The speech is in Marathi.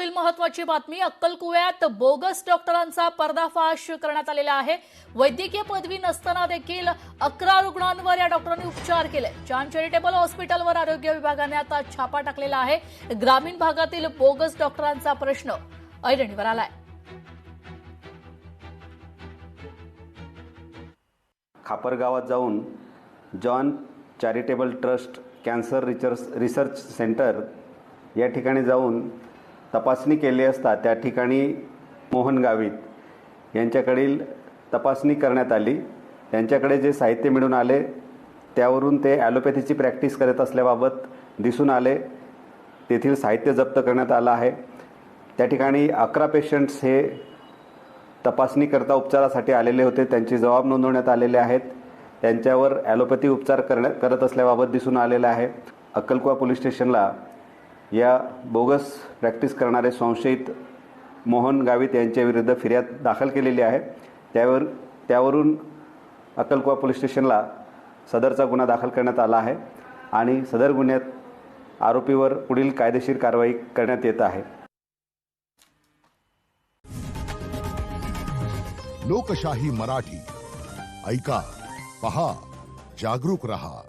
पुढील महत्त्वाची बातमी. अक्कलकुव्यात बोगस डॉक्टरांचा पर्दाफाश करण्यात आलेला आहे. वैद्यकीय पदवी नसताना देखील 11 रुग्णांवर या डॉक्टरांनी उपचार केले. चांद चॅरिटेबल हॉस्पिटलवर आरोग्य विभागाने आता छापा टाकलेला आहे. ग्रामीण भागातील बोगस डॉक्टरांचा प्रश्न ऐरणीवर आलाय. खापरगावात जाऊन John charitable trust cancer research centre या ठिकाणी जाऊन तपासणी केली असता त्या ठिकाणी मोहन गावित यांच्याकडील तपासणी करण्यात आली. त्यांच्याकडे जे साहित्य मिळून आले त्यावरून ते ॲलोपॅथीची प्रॅक्टिस करत असल्याबाबत दिसून आले. तेथील साहित्य जप्त करण्यात आलं आहे. त्या ठिकाणी 11 पेशंट्स हे तपासणीकरता उपचारासाठी आलेले होते. त्यांचे जबाब नोंदवण्यात आलेले आहेत. त्यांच्यावर ॲलोपॅथी उपचार करत असल्याबाबत दिसून आलेलं आहे. अक्कलकुवा पोलीस स्टेशनला या बोगस प्रॅक्टिस करणारे संशयित मोहन गावित यांच्याविरुद्ध फिर्याद दाखल केलेली आहे. त्यावरून अक्कलकुवा पोलीस स्टेशनला सदरचा गुन्हा दाखल करण्यात आला आहे आणि सदर गुन्ह्यात आरोपीवर पुढील कायदेशीर कारवाई करण्यात येत आहे. लोकशाही मराठी ऐका, पहा, जागरूक रहा.